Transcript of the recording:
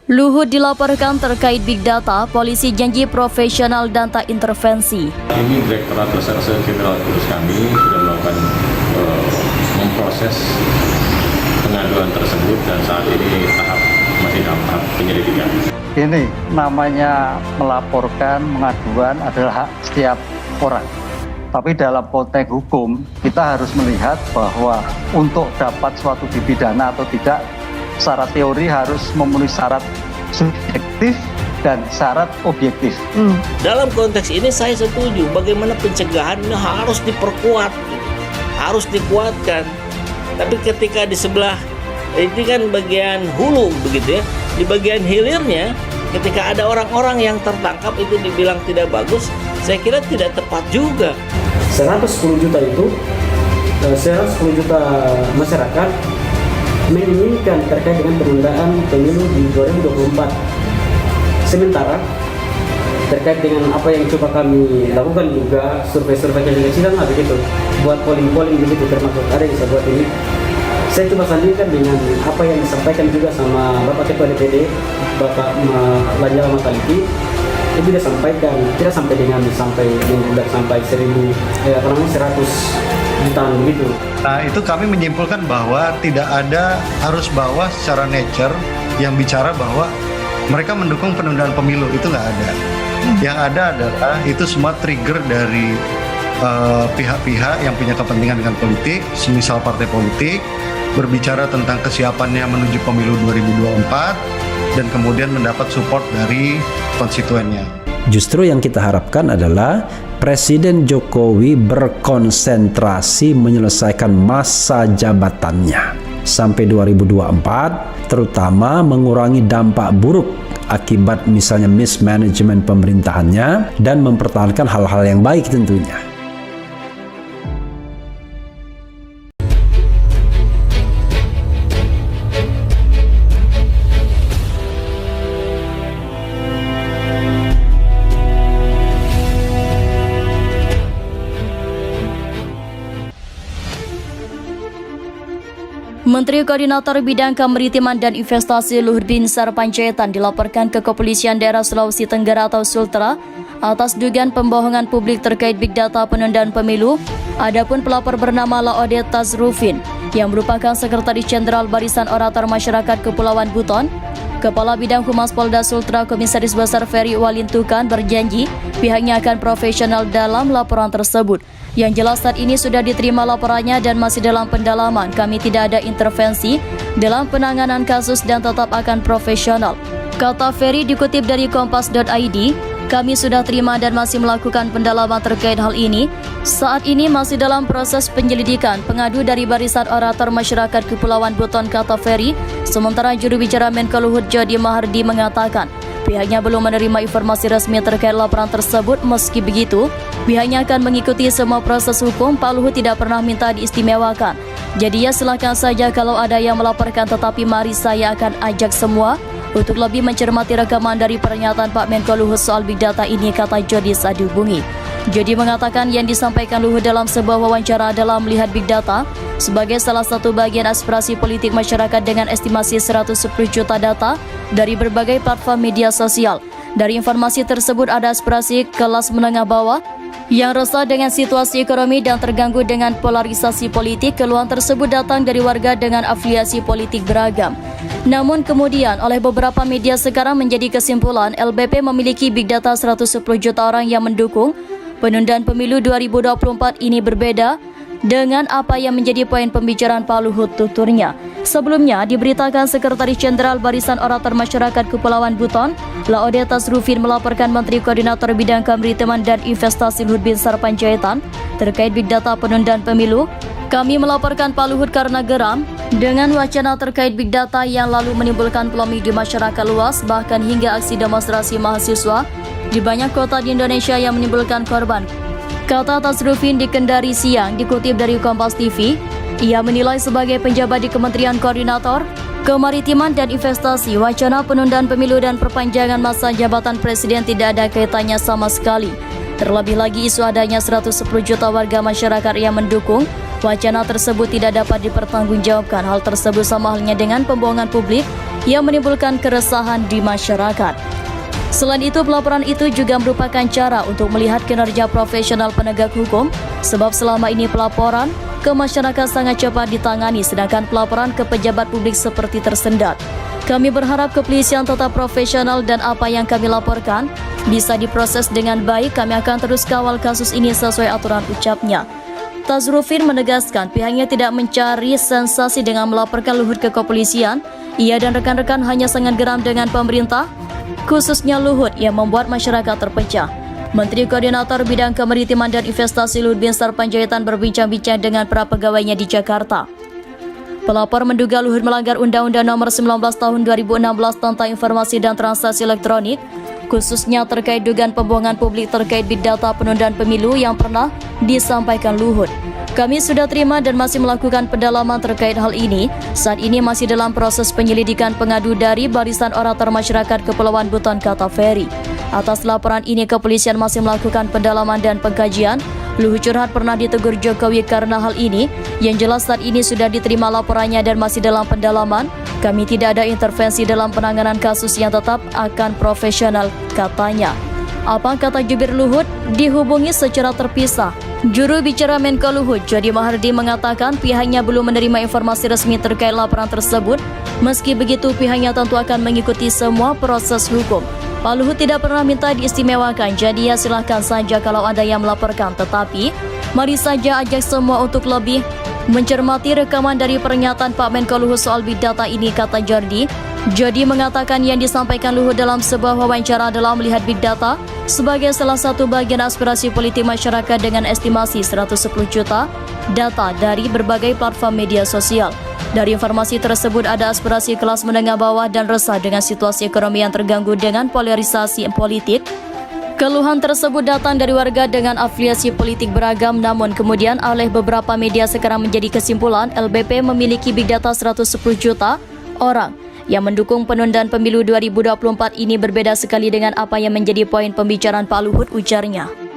Luhut dilaporkan terkait Big Data, polisi janji profesional dan tak intervensi. Ini Direktorat Reserse Kriminal Khusus kami sudah melakukan memproses pengaduan tersebut dan saat ini masih dalam tahap penyelidikan. Ini namanya melaporkan, mengaduan adalah hak setiap orang. Tapi dalam konteks hukum, kita harus melihat bahwa untuk dapat suatu dipidana atau tidak, secara teori harus memenuhi syarat subjektif dan syarat objektif. Dalam konteks ini saya setuju bagaimana pencegahan ini harus diperkuat, harus dikuatkan. Tapi ketika di sebelah ini kan bagian hulu begitu ya, di bagian hilirnya ketika ada orang-orang yang tertangkap itu dibilang tidak bagus, saya kira tidak tepat juga. 110 juta itu 110 juta masyarakat menginginkan terkait dengan penundaan pemilu di 2024. Sementara terkait dengan apa yang coba kami lakukan juga survei-survei kecil-kecilan lah begitu, buat polling-polling begitu, termasuk ada yang saya buat ini. Saya coba sandingkan dengan apa yang disampaikan juga sama Bapak Ketua DPD, Bapak Lanyala Mataliti. Itu dia sampaikan, tidak sampai dengan sampai 100 jutaan begitu. Nah, itu kami menyimpulkan bahwa tidak ada arus bawah secara nature yang bicara bahwa mereka mendukung penundaan pemilu, itu nggak ada. Yang ada adalah itu semua trigger dari pihak-pihak yang punya kepentingan dengan politik, semisal partai politik, berbicara tentang kesiapannya menuju pemilu 2024 dan kemudian mendapat support dari konstituennya. Justru yang kita harapkan adalah Presiden Jokowi berkonsentrasi menyelesaikan masa jabatannya sampai 2024, terutama mengurangi dampak buruk akibat misalnya mismanagement pemerintahannya dan mempertahankan hal-hal yang baik tentunya. Menteri Koordinator Bidang Kemaritiman dan Investasi Luhut Binsar Panjaitan dilaporkan ke Kepolisian Daerah Sulawesi Tenggara atau Sultra atas dugaan pembohongan publik terkait Big Data penundaan pemilu. Adapun pelapor bernama Laode Tazrufin yang merupakan Sekretaris Jenderal Barisan Orator Masyarakat Kepulauan Buton. Kepala Bidang Humas Polda Sultra Komisaris Besar Ferry Walintukan berjanji pihaknya akan profesional dalam laporan tersebut. Yang jelas saat ini sudah diterima laporannya dan masih dalam pendalaman. Kami tidak ada intervensi dalam penanganan kasus dan tetap akan profesional. Kata Ferry dikutip dari kompas.id, kami sudah terima dan masih melakukan pendalaman terkait hal ini. Saat ini masih dalam proses penyelidikan pengadu dari Barisan Orator Masyarakat Kepulauan Buton, kata Ferry. Sementara juru bicara Menko Luhut Jody Mahardi mengatakan pihaknya belum menerima informasi resmi terkait laporan tersebut. Meski begitu, pihaknya akan mengikuti semua proses hukum. Pak Luhut tidak pernah minta diistimewakan. Jadi ya silakan saja kalau ada yang melaporkan, tetapi mari saya akan ajak semua untuk lebih mencermati rekaman dari pernyataan Pak Menko Luhut soal Big Data ini, kata Jody saat dihubungi. Jody mengatakan yang disampaikan Luhut dalam sebuah wawancara adalah melihat Big Data sebagai salah satu bagian aspirasi politik masyarakat dengan estimasi 110 juta data dari berbagai platform media sosial. Dari informasi tersebut ada aspirasi kelas menengah bawah yang resah dengan situasi ekonomi dan terganggu dengan polarisasi politik. Keluhan tersebut datang dari warga dengan afiliasi politik beragam. Namun kemudian oleh beberapa media sekarang menjadi kesimpulan LBP memiliki Big Data 110 juta orang yang mendukung penundaan pemilu 2024 ini berbeda dengan apa yang menjadi poin pembicaraan Pak Luhut, tuturnya. Sebelumnya diberitakan Sekretaris Jenderal Barisan Orator Masyarakat Kepulauan Buton, Laode Tazrufin, melaporkan Menteri Koordinator Bidang Kemaritiman dan Investasi Luhut Binsar Panjaitan terkait Big Data penundaan pemilu. Kami melaporkan Pak Luhut karena geram dengan wacana terkait Big Data yang lalu menimbulkan polemik di masyarakat luas, bahkan hingga aksi demonstrasi mahasiswa di banyak kota di Indonesia yang menimbulkan korban. Kata Tazrufin di Kendari siang, dikutip dari Kompas TV, ia menilai sebagai penjabat di Kementerian Koordinator Kemaritiman dan Investasi, wacana penundaan pemilu dan perpanjangan masa jabatan presiden tidak ada kaitannya sama sekali. Terlebih lagi isu adanya 110 juta warga masyarakat yang mendukung wacana tersebut tidak dapat dipertanggungjawabkan. Hal tersebut sama halnya dengan pembohongan publik yang menimbulkan keresahan di masyarakat. Selain itu, pelaporan itu juga merupakan cara untuk melihat kinerja profesional penegak hukum, sebab selama ini pelaporan ke masyarakat sangat cepat ditangani, sedangkan pelaporan ke pejabat publik seperti tersendat. Kami berharap kepolisian tetap profesional dan apa yang kami laporkan bisa diproses dengan baik. Kami akan terus kawal kasus ini sesuai aturan, ucapnya. Tazrufin menegaskan pihaknya tidak mencari sensasi dengan melaporkan Luhut ke kepolisian. Ia dan rekan-rekan hanya sangat geram dengan pemerintah, khususnya Luhut yang membuat masyarakat terpecah. Menteri Koordinator Bidang Kemaritiman dan Investasi Luhut Binsar Panjaitan berbincang-bincang dengan para pegawainya di Jakarta. Pelapor menduga Luhut melanggar Undang-Undang Nomor 19 Tahun 2016 tentang Informasi dan Transaksi Elektronik, khususnya terkait dugaan pembohongan publik terkait big data penundaan pemilu yang pernah disampaikan Luhut. Kami sudah terima dan masih melakukan pendalaman terkait hal ini. Saat ini masih dalam proses penyelidikan pengadu dari Barisan Orator Masyarakat Kepulauan Buton, kata Ferry. Atas laporan ini, kepolisian masih melakukan pendalaman dan pengkajian. Luhut curhat pernah ditegur Jokowi karena hal ini. Yang jelas saat ini sudah diterima laporannya dan masih dalam pendalaman. Kami tidak ada intervensi dalam penanganan kasus yang tetap akan profesional, katanya. Apa kata jubir Luhut dihubungi secara terpisah. Juru bicara Menko Luhut, Jody Mahardi, mengatakan pihaknya belum menerima informasi resmi terkait laporan tersebut. Meski begitu, pihaknya tentu akan mengikuti semua proses hukum. Pak Luhut tidak pernah minta diistimewakan, jadi ya silahkan saja kalau ada yang melaporkan. Tetapi, mari saja ajak semua untuk lebih mencermati rekaman dari pernyataan Pak Menko Luhut soal big data ini, kata Jordi. Jody mengatakan yang disampaikan Luhut dalam sebuah wawancara adalah melihat big data sebagai salah satu bagian aspirasi politik masyarakat dengan estimasi 110 juta data dari berbagai platform media sosial. Dari informasi tersebut ada aspirasi kelas menengah bawah dan resah dengan situasi ekonomi yang terganggu dengan polarisasi politik. Keluhan tersebut datang dari warga dengan afiliasi politik beragam, namun kemudian oleh beberapa media sekarang menjadi kesimpulan LBP memiliki big data 110 juta orang yang mendukung penundaan pemilu 2024 ini berbeda sekali dengan apa yang menjadi poin pembicaraan Pak Luhut, ujarnya.